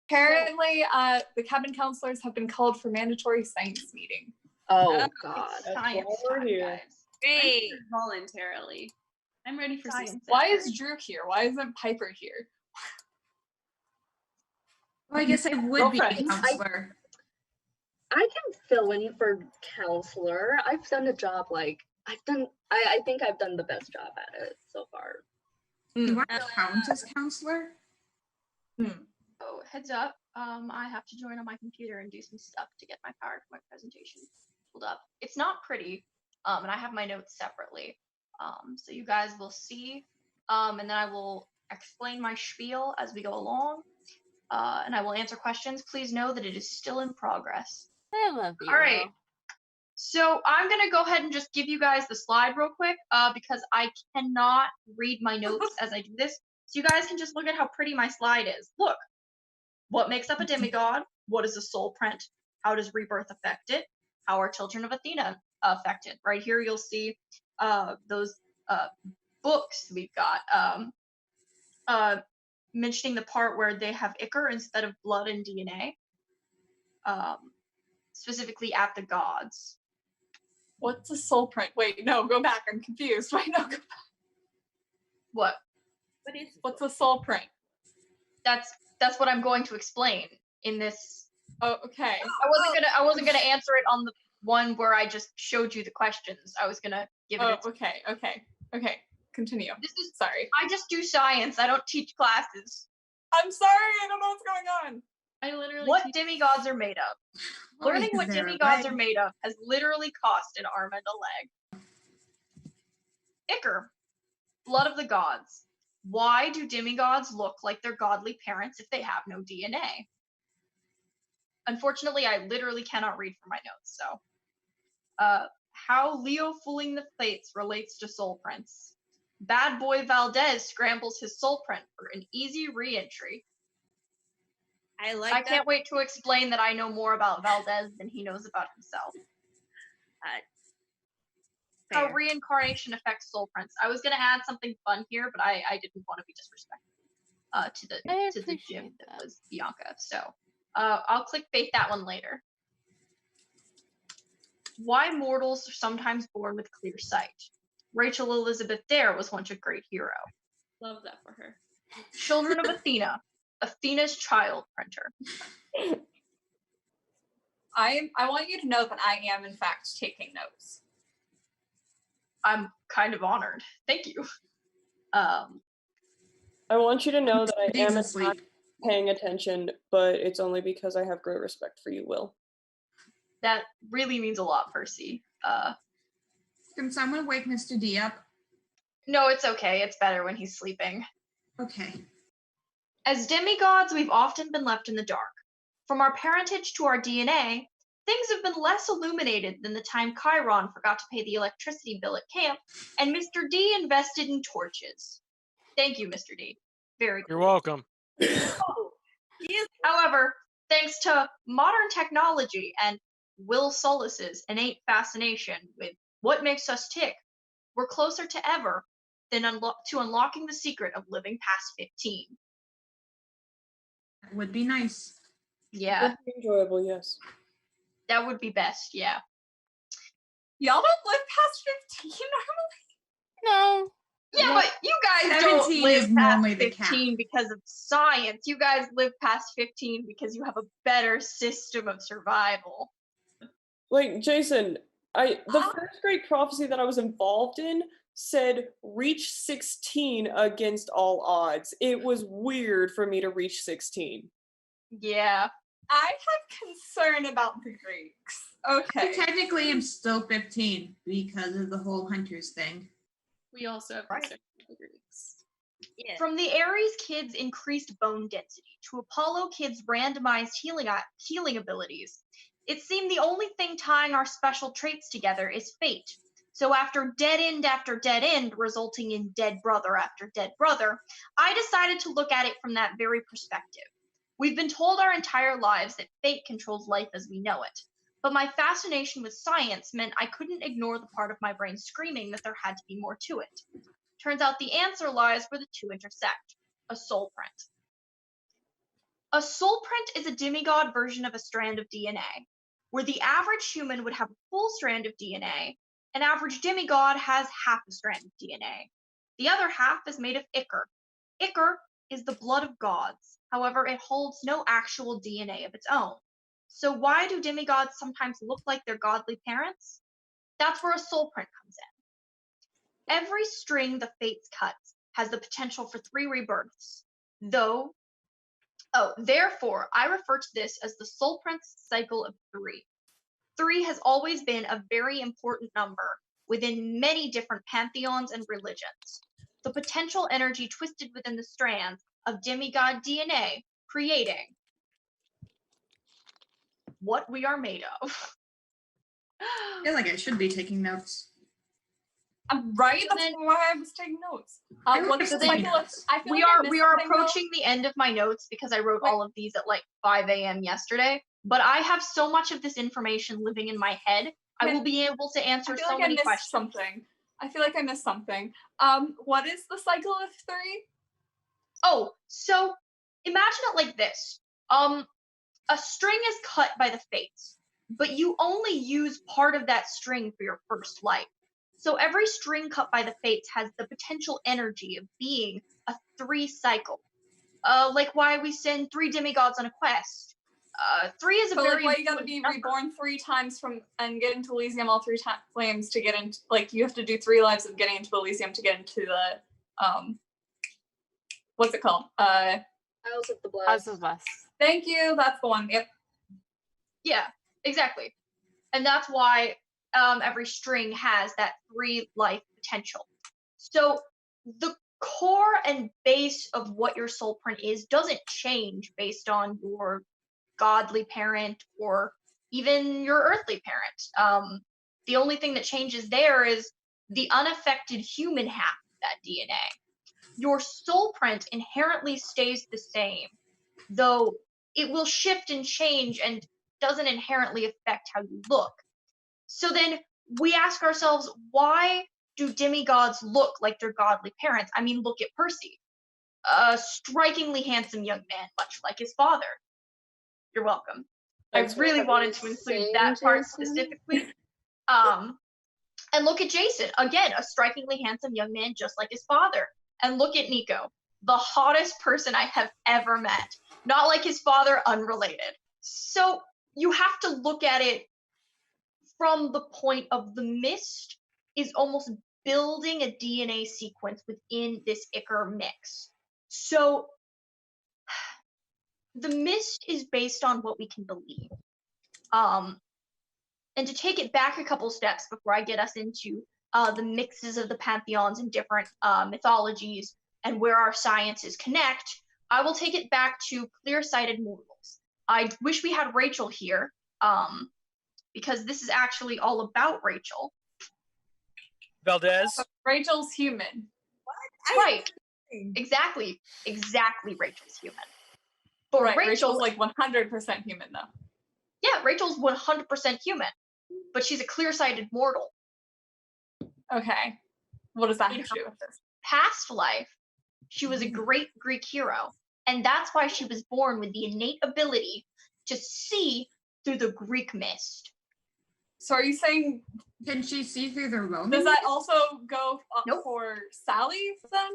Apparently, the cabin counselors have been called for mandatory science meeting. Oh, God. It's science time, guys. Great. Voluntarily. I'm ready for science. Why is Drew here? Why isn't Piper here? Well, I guess I would be a counselor. I can fill in for counselor. I've done a job I think I've done the best job at it so far. You want to count as counselor? Oh, heads up. I have to join on my computer and do some stuff to get my PowerPoint presentation pulled up. It's not pretty, and I have my notes separately. So you guys will see, and then I will explain my spiel as we go along, and I will answer questions. Please know that it is still in progress. I love you. All right. So I'm going to go ahead and just give you guys the slide real quick, because I cannot read my notes as I do this. So you guys can just look at how pretty my slide is. Look, what makes up a demigod? What is a soul print? How does rebirth affect it? How are children of Athena affected? Right here you'll see those books we've got, mentioning the part where they have ichor instead of blood and DNA, specifically at the gods. What's a soul print? Wait, no, go back. I'm confused. Wait, no, go back. What? What's a soul print? That's what I'm going to explain in this. Oh, okay. I wasn't gonna answer it on the one where I just showed you the questions. I was gonna give it. Okay. Continue. Sorry. I just do science. I don't teach classes. I'm sorry. I don't know what's going on. I literally. What demigods are made of? Learning what demigods are made of has literally cost an arm and a leg. Ichor, blood of the gods. Why do demigods look like their godly parents if they have no DNA? Unfortunately, I literally cannot read from my notes, so. How Leo fooling the fates relates to Soulprints. Bad boy Valdez scrambles his soul print for an easy re-entry. I can't wait to explain that I know more about Valdez than he knows about himself. How reincarnation affects soul prints. I was gonna add something fun here, but I didn't want to be disrespectful to the gym that was Bianca. So I'll clickbait that one later. Why mortals are sometimes born with clear sight. Rachel Elizabeth Dare was once a great hero. Love that for her. Children of Athena. Athena's child printer. I want you to know that I am in fact taking notes. I'm kind of honored. Thank you. I want you to know that I am not paying attention, but it's only because I have great respect for you, Will. That really means a lot, Percy. Can someone wake Mr. D up? No, it's okay. It's better when he's sleeping. Okay. As demigods, we've often been left in the dark. From our parentage to our DNA, things have been less illuminated than the time Chiron forgot to pay the electricity bill at camp, and Mr. D invested in torches. Thank you, Mr. D. Very cool. You're welcome. However, thanks to modern technology and Will Solace's innate fascination with what makes us tick, we're closer to ever than to unlocking the secret of living past 15. That would be nice. Yeah. That would be enjoyable, yes. That would be best, yeah. Y'all don't live past 15 normally? No. Yeah, but you guys don't live past 15 because of science. You guys live past 15 because you have a better system of survival. Like, Jason, the first great prophecy that I was involved in said reach 16 against all odds. It was weird for me to reach 16. Yeah. I have concern about the Greeks. Okay. I technically am still 15 because of the whole hunters thing. We also have concern with the Greeks. Yeah. From the Aries kids' increased bone density to Apollo kids' randomized healing abilities, it seemed the only thing tying our special traits together is fate. So after dead end resulting in dead brother after dead brother, I decided to look at it from that very perspective. We've been told our entire lives that fate controls life as we know it. But my fascination with science meant I couldn't ignore the part of my brain screaming that there had to be more to it. Turns out the answer lies where the two intersect, a soul print. A soulprint is a demigod version of a strand of DNA, where the average human would have a full strand of DNA. An average demigod has half a strand of DNA. The other half is made of ichor. Ichor is the blood of gods. However, it holds no actual DNA of its own. So why do demigods sometimes look like their godly parents? That's where a soulprint comes in. Every string the Fates cuts has the potential for 3 rebirths. Therefore, I refer to this as the Soulprints cycle of 3. 3 has always been a very important number within many different pantheons and religions. The potential energy twisted within the strands of demigod DNA, creating what we are made of. I feel like I should be taking notes. Right? So That's then- why I was taking notes. I What is was the taking cycle of? notes. I feel We like I are missed we are something, though. approaching the end of my notes because I wrote Wait. all of these at like 5 a.m. yesterday. But I have so much of this information living in my head. I will be able to answer I feel so like I many missed questions. something. I feel like I missed something. What is the cycle of 3? Oh, so imagine it like this. A string is cut by the Fates, but you only use part of that string for your first life. So every string cut by the Fates has the potential energy of being a 3 cycle. Like why we send 3 demigods on a quest. 3 is a So very like, why you gotta important be number. reborn 3 times and get into Elysium all 3 flames to get into, like, you have to do 3 lives of getting into Elysium to get into the what's it called? House of the Blessed. House of Bless. Thank you. That's the one. Yep. Yeah, exactly. And that's why every string has that 3 life potential. So the core and base of what your soul print is doesn't change based on your godly parent or even your earthly parent. The only thing that changes there is the unaffected human half of that DNA. Your soul print inherently stays the same, though it will shift and change and doesn't inherently affect how you look. So then we ask ourselves, why do demigods look like their godly parents? I mean, look at Percy, a strikingly handsome young man, much like his father. You're welcome. Thanks I for really having wanted me to include sing, that part Jason. specifically. And look at Jason, again, a strikingly handsome young man just like his father. And look at Nico, the hottest person I have ever met. Not like his father, unrelated. So you have to look at it from the point of the mist is almost building a DNA sequence within this ichor mix. So the mist is based on what we can believe. And to take it back a couple steps before I get us into the mixes of the pantheons and different mythologies and where our sciences connect, I will take it back to clear-sighted mortals. I wish we had Rachel here, because this is actually all about Rachel. Valdez. But Rachel's human. Right. Exactly. Rachel's human. But Right. Rachel, Rachel's like 100% human though. yeah, Rachel's 100% human, but she's a clear-sighted mortal. Okay. What does that have to do with this? Past life, she was a great Greek hero, and that's why she was born with the innate ability to see through the Greek mist. So are you saying, Can she see through the Roman? does that also go Nope. for Sally then?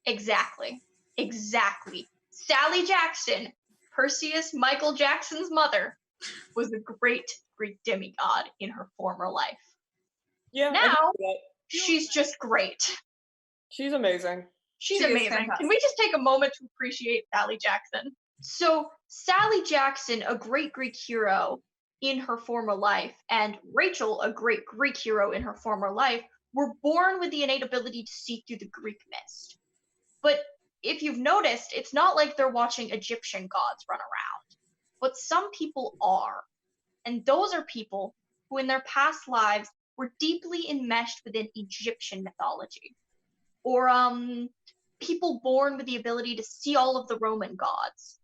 Exactly. Sally Jackson, Perseus Michael Jackson's mother, was a great Greek demigod in her former life. Yeah. I can Now, see that. she's just great. She's amazing. She's She is amazing. fantastic. Can we just take a moment to appreciate Sally Jackson? So, Sally Jackson, a great Greek hero in her former life, and Rachel, a great Greek hero in her former life, were born with the innate ability to see through the Greek mist. But if you've noticed, it's not like they're watching Egyptian gods run around. But some people are. And those are people who in their past lives were deeply enmeshed within Egyptian mythology. Or people born with the ability to see all of the Roman gods.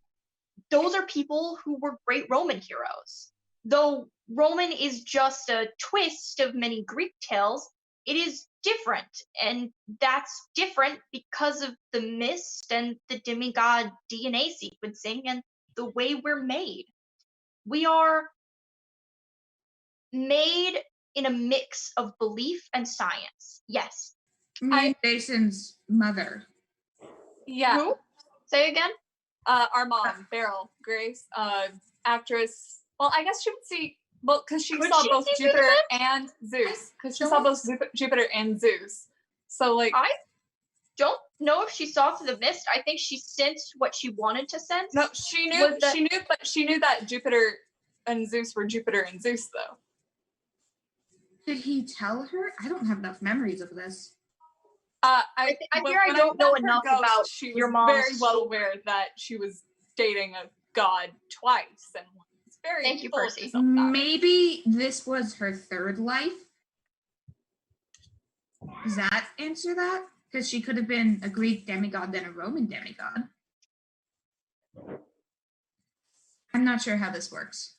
Those are people who were great Roman heroes. Though Roman is just a twist of many Greek tales, it is different, and that's different because of the mist and the demigod DNA sequencing and the way we're made. We are made in a mix of belief and science. Yes. Jason's mother. Yeah. Who? Say again? Our mom, Beryl Grace, actress. Well, I guess she would see. Well, because she Could saw she both see through the Jupiter mist? and Zeus. Because she don't- saw both Jupiter and Zeus. So like, I don't know if she saw through the mist. I think she sensed what she wanted to sense. no, she knew. Was that- She knew that Jupiter and Zeus were Jupiter and Zeus, though. Did he tell her? I don't have enough memories of this. I when- fear I when don't know met her enough about she was your mom's very well soul. aware that she was dating a god twice, and was very Thank you, full of Percy. herself about it. Maybe this was her third life. Does that answer that? Because she could have been a Greek demigod, then a Roman demigod. I'm not sure how this works.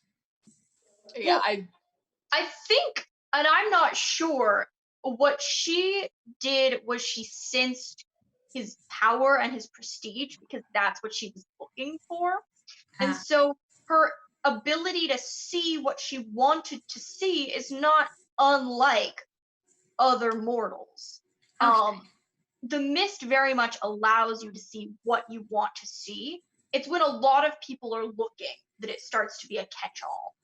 Yeah, Well, I think, and I'm not sure, what she did was she sensed his power and his prestige because that's what she was looking for. And Ah. so her ability to see what she wanted to see is not unlike other mortals. Okay. The mist very much allows you to see what you want to see. It's when a lot of people are looking that it starts to be a catch-all.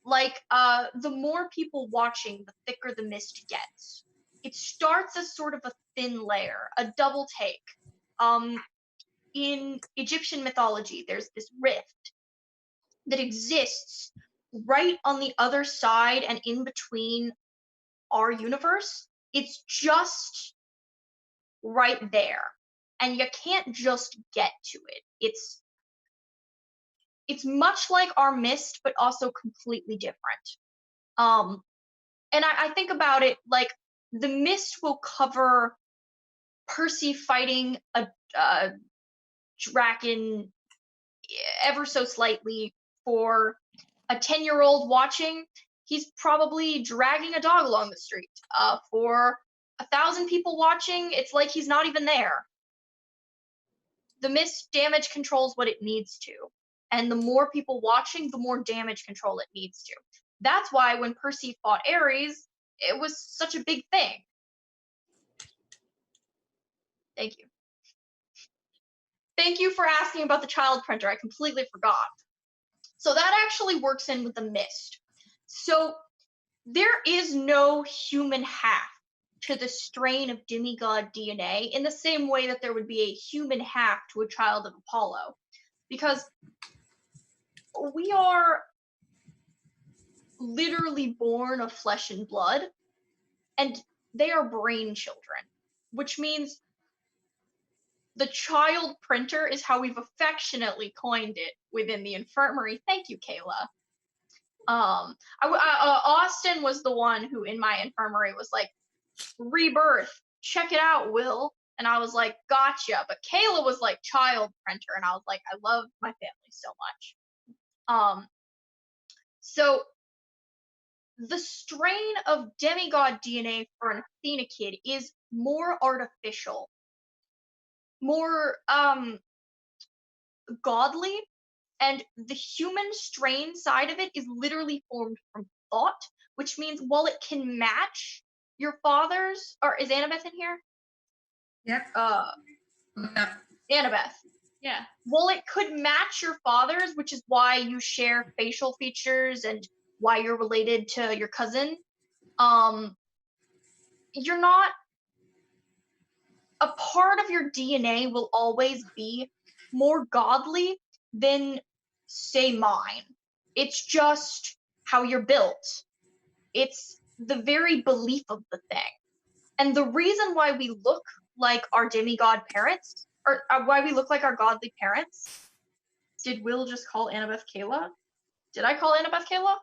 Like, the more people watching, the thicker the mist gets. It starts as sort of a thin layer, a double take. In Egyptian mythology, there's this rift that exists right on the other side and in between our universe. It's just right there, and you can't just get to it. It's much like our mist, but also completely different. And I think about it like the mist will cover Percy fighting a dragon ever so slightly. For a 10-year-old watching, he's probably dragging a dog along the street. For 1,000 people watching, it's like he's not even there. The mist damage controls what it needs to. And the more people watching, the more damage control it needs to. That's why when Percy fought Ares, it was such a big thing. Thank you. Thank you for asking about the child printer. I completely forgot. So that actually works in with the mist. So there is no human half to the strain of demigod DNA in the same way that there would be a human half to a child of Apollo. Because we are literally born of flesh and blood, and they are brain children, which means the child printer is how we've affectionately coined it within the infirmary. Thank you, Kayla. Austin was the one who in my infirmary was like, rebirth, check it out, Will. And I was like, gotcha. But Kayla was like, child printer. And I was like, I love my family so much. So the strain of demigod DNA for an Athena kid is more artificial, more godly, and the human strain side of it is literally formed from thought, which means while it can match your father's, or is Annabeth in here? Yep. Yep. Annabeth. Yeah. While it could match your father's, which is why you share facial features and why you're related to your cousin, you're not, a part of your DNA will always be more godly than, say, mine. It's just how you're built. It's the very belief of the thing. And the reason why we look like our demigod parents, or why we look like our godly parents, did Will just call Annabeth Kayla? Did I call Annabeth Kayla?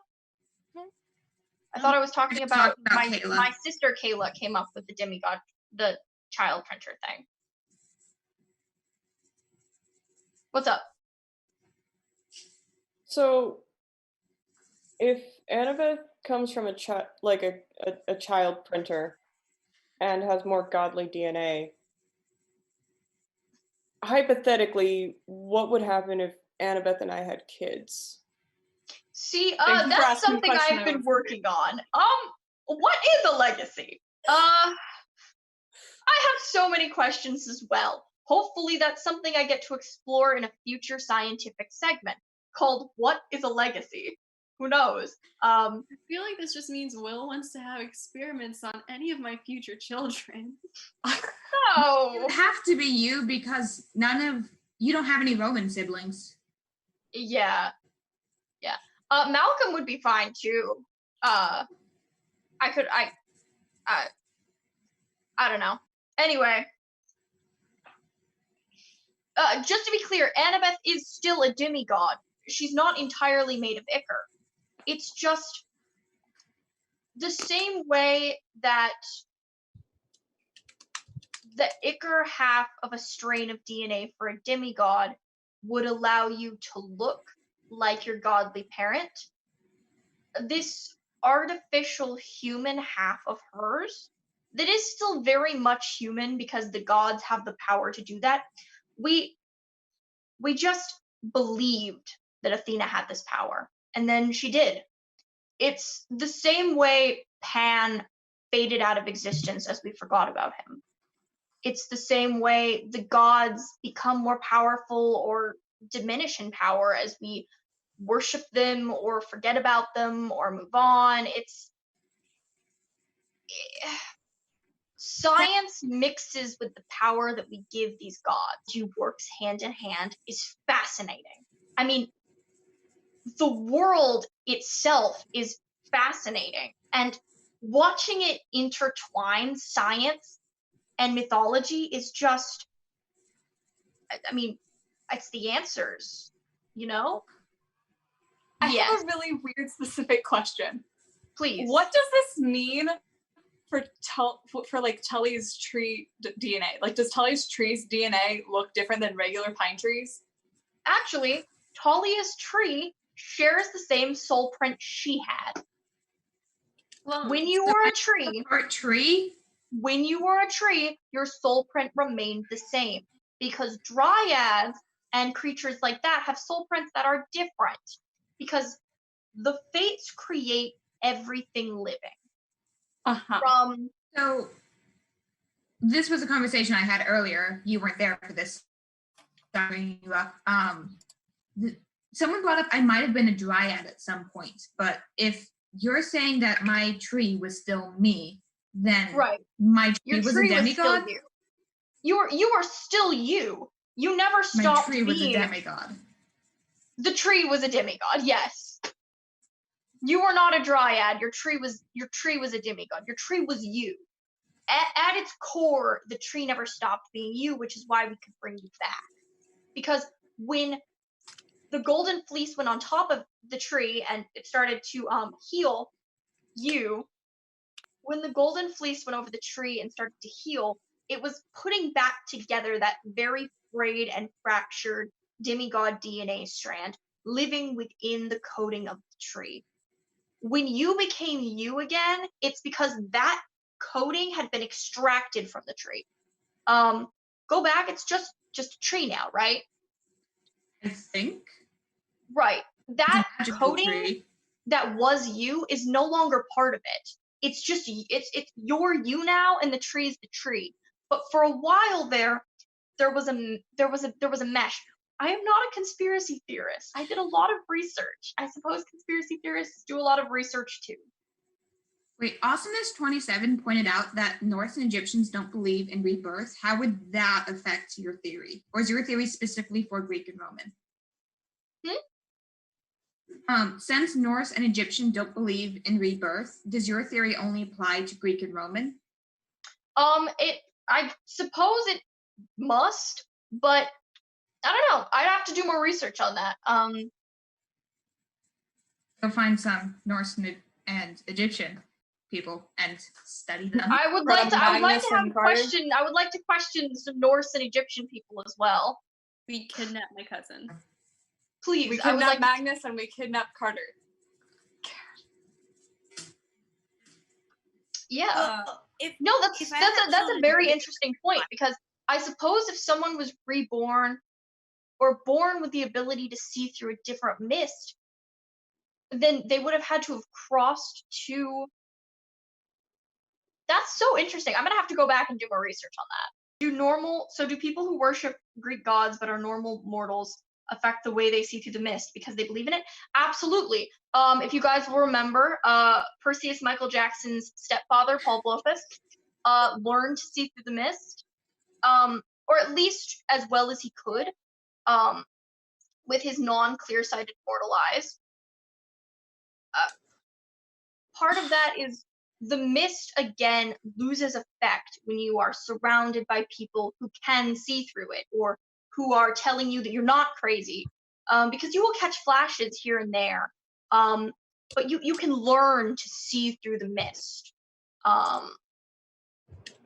I thought I was talking about, Kayla. my sister Kayla came up with the demigod, the child printer thing. What's up? So, if Annabeth comes from a child printer and has more godly DNA, hypothetically, what would happen if Annabeth and I had kids. See, Thank you for that's asking the something question, I've been Annabeth. working on. What is a legacy? I have so many questions as well. Hopefully that's something I get to explore in a future scientific segment called What is a Legacy? Who knows? I feel like this just means Will wants to have experiments on any of my future children. No. It would have to be you because you don't have any Roman siblings. Yeah. Malcolm would be fine too. I don't know. Anyway. Just to be clear, Annabeth is still a demigod. She's not entirely made of ichor. It's just the same way that the ichor half of a strain of DNA for a demigod would allow you to look like your godly parent. This artificial human half of hers, that is still very much human because the gods have the power to do that. We just believed that Athena had this power, and then she did. It's the same way Pan faded out of existence as we forgot about him. It's the same way the gods become more powerful or diminish in power as we worship them or forget about them or move on. Science mixes with the power that we give these gods. It works hand in hand is fascinating. I mean, the world itself is fascinating, and watching it intertwine science and mythology is just, I mean, it's the answers, you know? I Yes. have a really weird specific question. Please. What does this mean for like Tully's tree DNA? Like, does Tully's tree's DNA look different than regular pine trees? Actually, Thalia's tree shares the same soul print she had. Well, When you were a tree, your soul print remained the same, because dryads and creatures like that have soul prints that are different, because the fates create everything living. So this was a conversation I had earlier. You weren't there for this. Bringing you up. Someone brought up I might have been a dryad at some point, but if you're saying that my tree was still me, then my tree was a demigod. You are still you. You never stopped being. My tree was being. a demigod. The tree was a demigod. Yes. You were not a dryad. Your tree was a demigod. Your tree was you. At its core, the tree never stopped being you, which is why we could bring you back. Because when the golden fleece went on top of the tree and it started to heal you, when the golden fleece went over the tree and started to heal, it was putting back together that very frayed and fractured demigod DNA strand living within the coating of the tree. When you became you again, it's because that coating had been extracted from the tree. Go back, it's just a tree now, right? I think. Right. That coating tree. that was you is no longer part of it. It's just it's you're you now, and the tree is the tree. But for a while there was a mesh. I am not a conspiracy theorist. I did a lot of research. I suppose conspiracy theorists do a lot of research too. Wait, Awesomeness27 pointed out that Norse and Egyptians don't believe in rebirth. How would that affect your theory? Or is your theory specifically for Greek and Roman? Since Norse and Egyptian don't believe in rebirth, does your theory only apply to Greek and Roman? I suppose it must, but I don't know. I'd have to do more research on that. Go find some Norse and Egyptian people and study them. I would like to question some Norse and Egyptian people as well. We kidnap my cousin. Please, we kidnap Magnus and we kidnap Carter. Yeah. That's a very interesting point, because I suppose if someone was reborn or born with the ability to see through a different mist, then they would have had to have crossed to. That's so interesting. I'm gonna have to go back and do more research on that. Do people who worship Greek gods but are normal mortals affect the way they see through the mist because they believe in it? Absolutely. If you guys will remember, Perseus Michael Jackson's stepfather, Paul Blofeld, learned to see through the mist, or at least as well as he could, with his non-clear-sighted mortal eyes. Part of that is the mist, again, loses effect when you are surrounded by people who can see through it, or who are telling you that you're not crazy, because you will catch flashes here and there, but you can learn to see through the mist.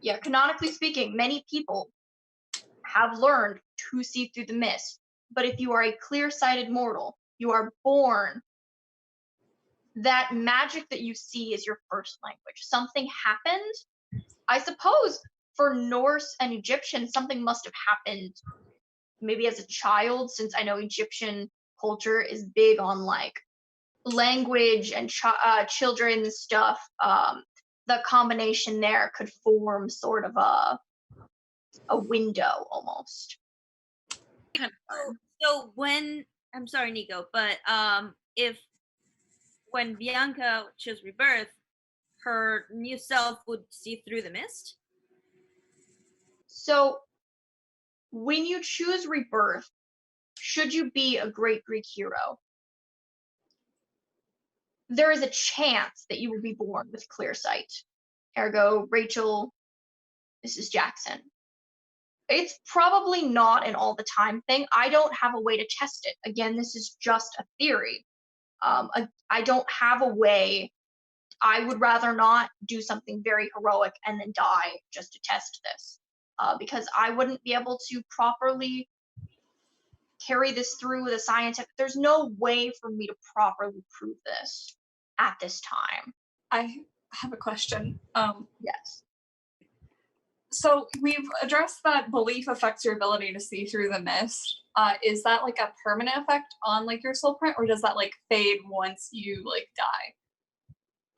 Yeah, canonically speaking, many people have learned to see through the mist, but if you are a clear-sighted mortal, you are born. That magic that you see is your first language. Something happened. I suppose for Norse and Egyptian, something must have happened maybe as a child, since I know Egyptian culture is big on like language and children's stuff. The combination there could form sort of a window almost. So when, I'm sorry, Nico, but when Bianca chose rebirth, her new self would see through the mist? So when you choose rebirth, should you be a great Greek hero, there is a chance that you will be born with clear sight. Ergo, Rachel, Mrs. Jackson. It's probably not an all the time thing. I don't have a way to test it. Again, this is just a theory. I don't have a way. I would rather not do something very heroic and then die just to test this, because I wouldn't be able to properly carry this through with a scientific. There's no way for me to properly prove this at this time. I have a question. Yes. So we've addressed that belief affects your ability to see through the mist. Is that like a permanent effect on like your soul print, or does that like fade once you like die?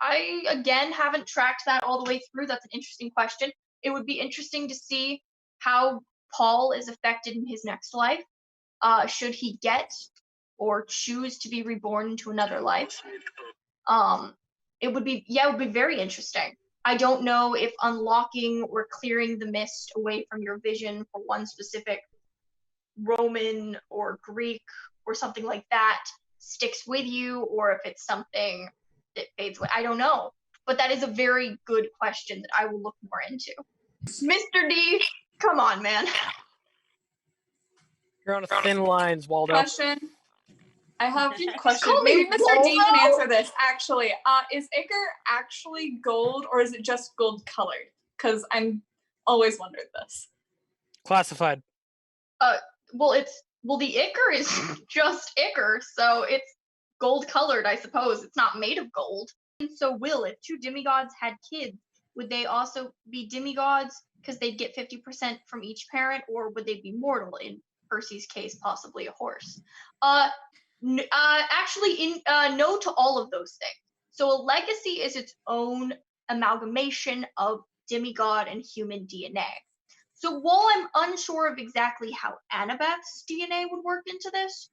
I again haven't tracked that all the way through. That's an interesting question. It would be interesting to see how Paul is affected in his next life. Should he get or choose to be reborn into another life? It would be very interesting. I don't know if unlocking or clearing the mist away from your vision for one specific Roman or Greek or something like that sticks with you, or if it's something that fades away. I don't know. But that is a very good question that I will look more into. Mr. D, come on, man. You're on thin lines, Waldo. Question. I have a question. Call me Maybe Mr. D can Waldo. answer this. Actually, is Ichor actually gold, or is it just gold colored? Because I'm always wondered this. Classified. Well, the Ichor is just Ichor, so it's gold colored, I suppose. It's not made of gold. And so, Will, if two demigods had kids, would they also be demigods because they'd get 50% from each parent, or would they be mortal? In Percy's case, possibly a horse. Actually, no to all of those things. So a legacy is its own amalgamation of demigod and human DNA. So while I'm unsure of exactly how Annabeth's DNA would work into this,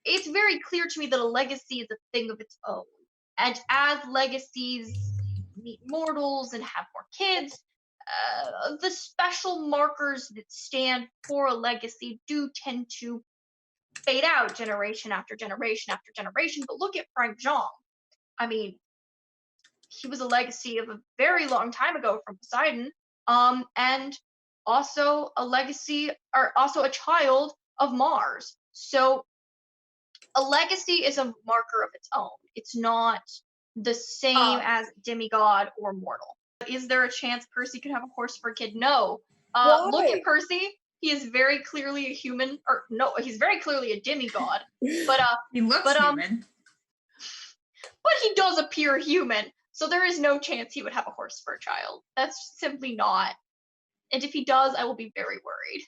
it's very clear to me that a legacy is a thing of its own. And as legacies meet mortals and have more kids, the special markers that stand for a legacy do tend to fade out generation after generation after generation. But look at Frank Jean. I mean, he was a legacy of a very long time ago from Poseidon, and also a legacy, or also a child of Mars. So a legacy is a marker of its own. It's not the same as demigod or mortal. Is there a chance Percy could have a horse for a kid? No. Look at Percy. He is very clearly a human, or no, he's very clearly a demigod. But He looks human. But he does appear human, so there is no chance he would have a horse for a child. That's simply not. And if he does, I will be very worried.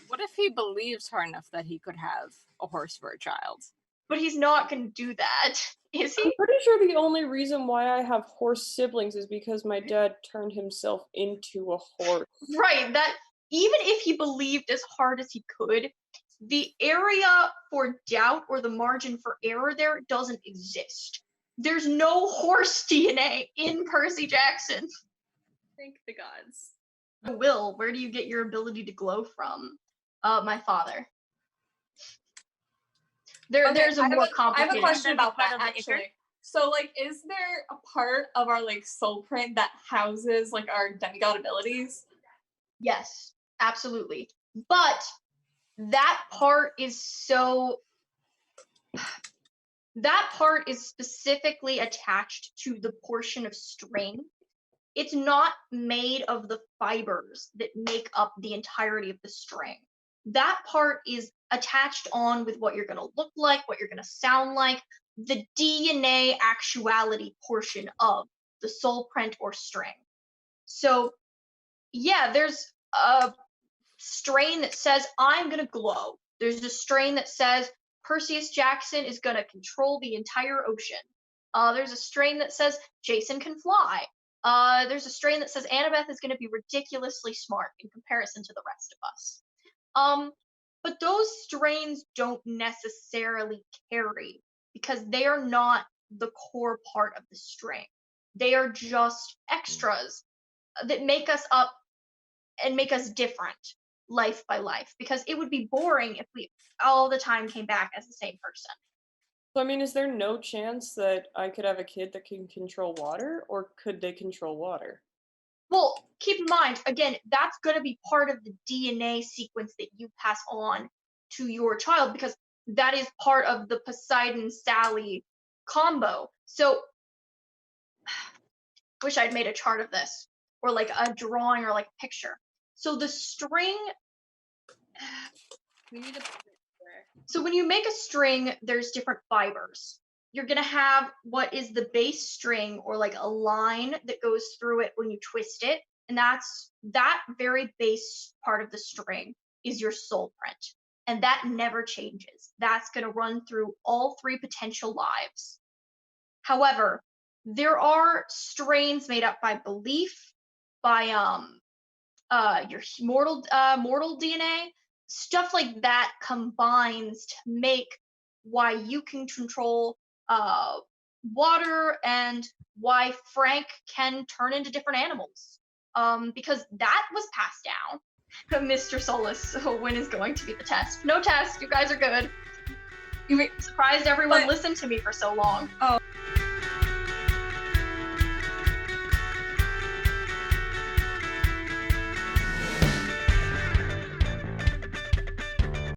What if he believes her enough that he could have a horse for a child? But he's not going to do that, is I'm he? pretty sure the only reason why I have horse siblings is because my dad turned himself into a horse. Right, that even if he believed as hard as he could, the area for doubt or the margin for error there doesn't exist. There's no horse DNA in Percy Jackson. Thank the gods. Will, where do you get your ability to glow from? My father. There's a more I have complicated. a question about part that of the ichor? actually. So like, is there a part of our like soul print that houses like our demigod abilities? Yes, absolutely. But that part is specifically attached to the portion of string. It's not made of the fibers that make up the entirety of the string. That part is attached on with what you're going to look like, what you're going to sound like, the DNA actuality portion of the soul print or string. So yeah, there's a strain that says I'm going to glow. There's a strain that says Perseus Jackson is going to control the entire ocean. There's a strain that says Jason can fly. There's a strain that says Annabeth is going to be ridiculously smart in comparison to the rest of us. But those strains don't necessarily carry because they are not the core part of the string. They are just extras that make us up and make us different life by life, because it would be boring if we all the time came back as the same person. So, I mean, is there no chance that I could have a kid that can control water, or could they control water? Well, keep in mind, again, that's going to be part of the DNA sequence that you pass on to your child, because that is part of the Poseidon-Sally combo. So, wish I'd made a chart of this, or like a drawing or like a picture. So the string, We need a picture. so when you make a string, there's different fibers. You're going to have what is the base string, or like a line that goes through it when you twist it. And that's that very base part of the string is your soul print. And that never changes. That's going to run through all three potential lives. However, there are strains made up by belief, by your mortal DNA, stuff like that combines to make why you can control water and why Frank can turn into different animals. Because that was passed down. Mr. Solace, when is going to be the test? No test, you guys are good. You surprised everyone listened to me for so long. Oh.